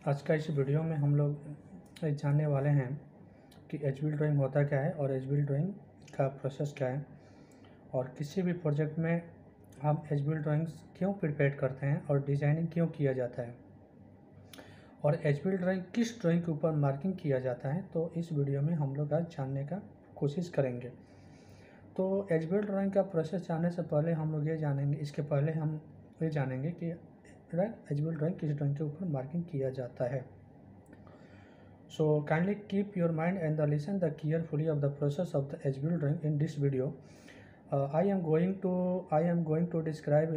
आज का इस वीडियो में हम लोग जानने वाले हैं कि एच-बी ड्राइंग होता क्या है और एच-बी ड्राइंग का प्रोसेस क्या है और किसी भी प्रोजेक्ट में हम एच-बी ड्राइंग्स क्यों प्रिपेयर करते हैं और डिज़ाइनिंग क्यों किया जाता है और एच-बी ड्राइंग किस ड्राइंग के ऊपर मार्किंग किया जाता है। तो इस वीडियो में हम लोग आज जानने का कोशिश करेंगे। तो एच-बी ड्राइंग का प्रोसेस जानने से पहले हम लोग ये जानेंगे, इसके पहले हम ये जानेंगे कि एच-बी ड्राइंग किस ड्राइंग के ऊपर मार्किंग किया जाता है। So kindly keep your mind and listen the carefully of the process of the HBL drawing in this video. I am going to describe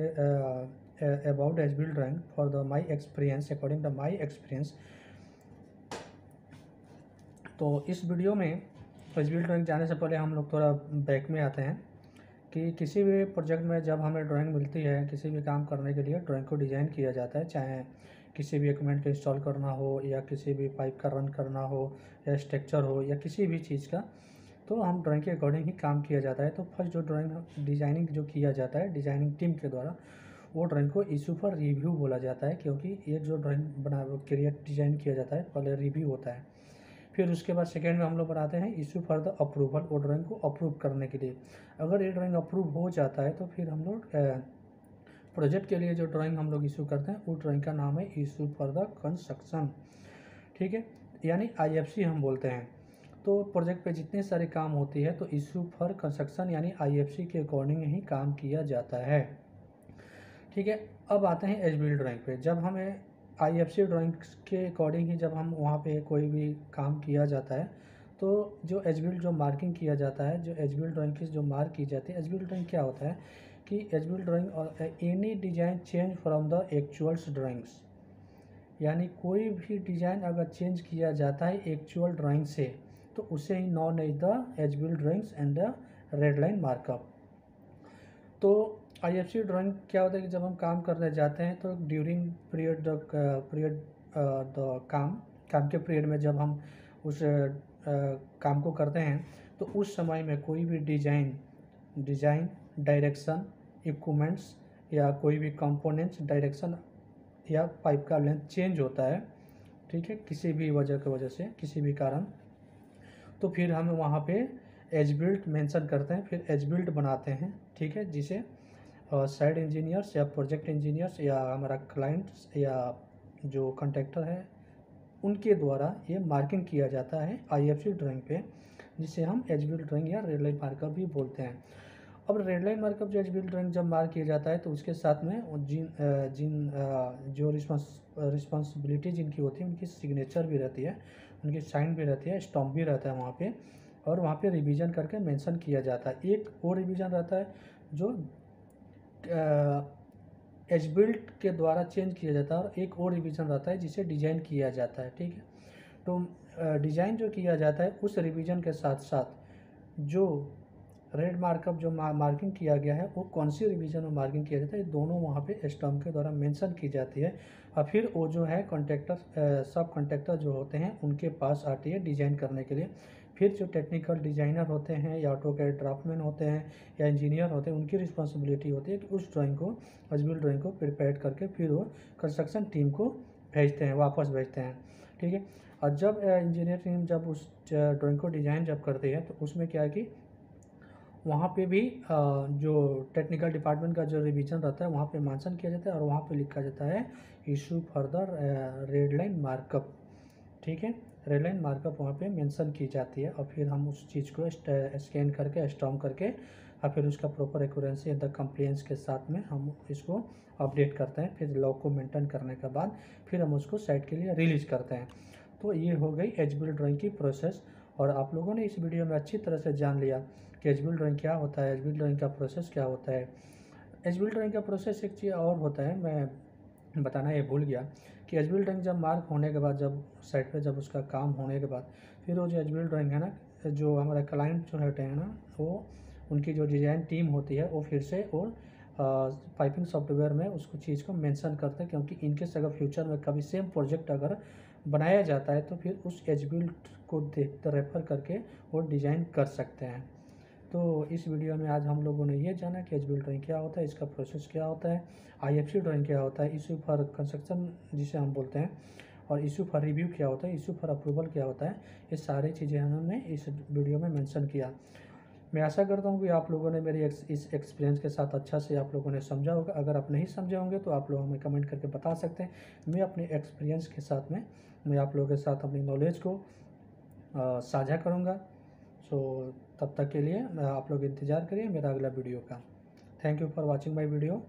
about HBL drawing for my experience according to my experience. तो इस video में HBL drawing जाने से पहले हम लोग थोड़ा back में आते हैं कि किसी भी प्रोजेक्ट में जब हमें ड्राइंग मिलती है, किसी भी काम करने के लिए ड्राइंग को डिज़ाइन किया जाता है, चाहे किसी भी इक्विपमेंट को इंस्टॉल करना हो या किसी भी पाइप का रन करना हो या स्ट्रक्चर हो या किसी भी चीज़ का, तो हम ड्राइंग के अकॉर्डिंग ही काम किया जाता है। तो फर्स्ट जो ड्राइंग डिज़ाइनिंग जो किया जाता है डिज़ाइनिंग टीम के द्वारा, वो ड्राइंग को इशू फॉर रिव्यू बोला जाता है, क्योंकि एक जो ड्राइंग क्रिएट डिज़ाइन किया जाता है पहले रिव्यू होता है, फिर उसके बाद सेकेंड में हम लोग बनाते हैं इशू फॉर द अप्रूवल, वो ड्राइंग को अप्रूव करने के लिए। अगर ये ड्राइंग अप्रूव हो जाता है तो फिर हम लोग प्रोजेक्ट के लिए जो ड्राइंग हम लोग इशू करते हैं वो ड्राइंग का नाम है इशू फॉर द कंस्ट्रक्शन, ठीक है, यानी IFC हम बोलते हैं। तो प्रोजेक्ट पे जितने सारे काम होती है तो इशू फॉर कंस्ट्रक्शन यानी IFC के अकॉर्डिंग ही काम किया जाता है, ठीक है। अब आते हैं एच-बी ड्राइंग पे। जब हमें IFC ड्राइंग के अकॉर्डिंग ही जब हम वहाँ पे कोई भी काम किया जाता है तो जो एच-बी जो मार्किंग किया जाता है, जो एच-बी ड्राइंग की जो मार्क की जाती है, एच-बी ड्राइंग क्या होता है कि एच-बी ड्राइंग और any design change from the actuals drawings, यानी कोई भी डिज़ाइन अगर चेंज किया जाता है एक्चुअल ड्राइंग से तो उसे ही known as the HB drawings and the red line markup. तो IFC ड्राइंग क्या होता है कि जब हम काम करने जाते हैं तो ड्यूरिंग पीरियड द काम के पीरियड में जब हम उस काम को करते हैं तो उस समय में कोई भी डिज़ाइन डायरेक्शन, इक्विपमेंट्स या कोई भी कंपोनेंट्स डायरेक्शन या पाइप का लेंथ चेंज होता है, ठीक है, किसी भी वजह की वजह से, किसी भी कारण, तो फिर हम वहाँ पे एच-बिल्ट मेंशन करते हैं, फिर एच-बिल्ट बनाते हैं, ठीक है, जिसे साइड इंजीनियर्स या प्रोजेक्ट इंजीनियर्स या हमारा क्लाइंट्स या जो कॉन्ट्रैक्टर है उनके द्वारा ये मार्किंग किया जाता है IFC ड्राइंग पे, जिसे हम एच-बिल्ट ड्राइंग या रेड लाइन मार्कअप भी बोलते हैं। अब रेड लाइन मार्कअप जो एच-बिल्ट ड्राइंग जब मार्क किया जाता है तो उसके साथ में जो रिस्पॉन्सिबिलिटी जिनकी होती है उनकी सिग्नेचर भी रहती है, उनकी साइन भी रहती है, स्टॉम्प भी रहता है वहाँ पे, और वहाँ पे रिवीजन करके मेंशन किया जाता है। एक और रिवीजन रहता है जो एच-बिल्ट के द्वारा चेंज किया जाता है, और एक और रिवीजन रहता है जिसे डिज़ाइन किया जाता है, ठीक है। तो डिज़ाइन जो किया जाता है उस रिवीजन के साथ साथ जो रेड मार्कअप जो मार्किंग किया गया है वो कौन सी रिवीजन में मार्किंग किया जाता है, ये दोनों वहाँ पे स्टम्प के द्वारा मेंशन की जाती है, और फिर वो जो है कॉन्ट्रैक्टर सब कॉन्ट्रैक्टर जो होते हैं उनके पास आती है डिज़ाइन करने के लिए। फिर जो टेक्निकल डिज़ाइनर होते हैं या ऑटोकैड ड्राफ्टमैन होते हैं या इंजीनियर होते हैं, उनकी रिस्पॉन्सिबिलिटी होती है कि उस ड्राइंग को, एच-बी ड्राइंग को प्रिपेयर करके फिर वो कंस्ट्रक्शन टीम को भेजते हैं, वापस भेजते हैं, ठीक है। और जब इंजीनियर टीम जब उस ड्राइंग को डिज़ाइन जब करती है तो उसमें क्या है कि वहाँ पे भी जो टेक्निकल डिपार्टमेंट का जो रिवीजन रहता है वहाँ पे मेंशन किया जाता है और वहाँ पे लिखा जाता है issue further red line markup, ठीक है, रेड लाइन मार्कअप वहाँ पे मेंशन की जाती है, और फिर हम उस चीज़ को स्कैन करके स्टॉम्प करके और फिर उसका proper accuracy and the compliance के साथ में हम इसको अपडेट करते हैं। फिर लॉग को मेंटेन करने के बाद फिर हम उसको साइट के लिए रिलीज करते हैं। तो ये हो गई एच-बी ड्राइंग की प्रोसेस, और आप लोगों ने इस वीडियो में अच्छी तरह से जान लिया कि एच-बी ड्राइंग क्या होता है, एच-बी ड्राइंग का प्रोसेस क्या होता है। एच-बी ड्राइंग का प्रोसेस एक चीज़ और होता है, मैं बताना ये भूल गया कि एच-बी ड्राइंग जब मार्क होने के बाद, जब साइट पे जब उसका काम होने के बाद, फिर वो जो एच-बी ड्राइंग है ना, जो हमारा क्लाइंट जो रहते हैं ना, वो उनकी जो डिज़ाइन टीम होती है वो फिर से वो पाइपिंग सॉफ्टवेयर में उसको चीज़ को मेंशन करते हैं, क्योंकि इनकेस अगर फ्यूचर में कभी सेम प्रोजेक्ट अगर बनाया जाता है तो फिर उस एच-बिल्ट को देख रेफर करके वो डिज़ाइन कर सकते हैं। तो इस वीडियो में आज हम लोगों ने ये जाना कि एच-बी ड्राइंग क्या होता है, इसका प्रोसेस क्या होता है, IFC ड्राइंग क्या होता है, इशू फॉर कंस्ट्रक्शन जिसे हम बोलते हैं, और इशू फॉर रिव्यू क्या होता है, इशू फॉर अप्रूवल क्या होता है, ये सारी चीज़ें हमने इस वीडियो में मेंशन किया। मैं आशा करता हूँ कि आप लोगों ने मेरी इस एक्सपीरियंस के साथ अच्छा से आप लोगों ने समझा होगा। अगर आप नहीं समझे होंगे तो आप लोग हमें कमेंट करके बता सकते हैं। मैं अपने एक्सपीरियंस के साथ में मैं आप लोगों के साथ अपनी नॉलेज को साझा करूँगा। सो तब तक के लिए आप लोग इंतज़ार करिए मेरा अगला वीडियो का। Thank you for watching my video.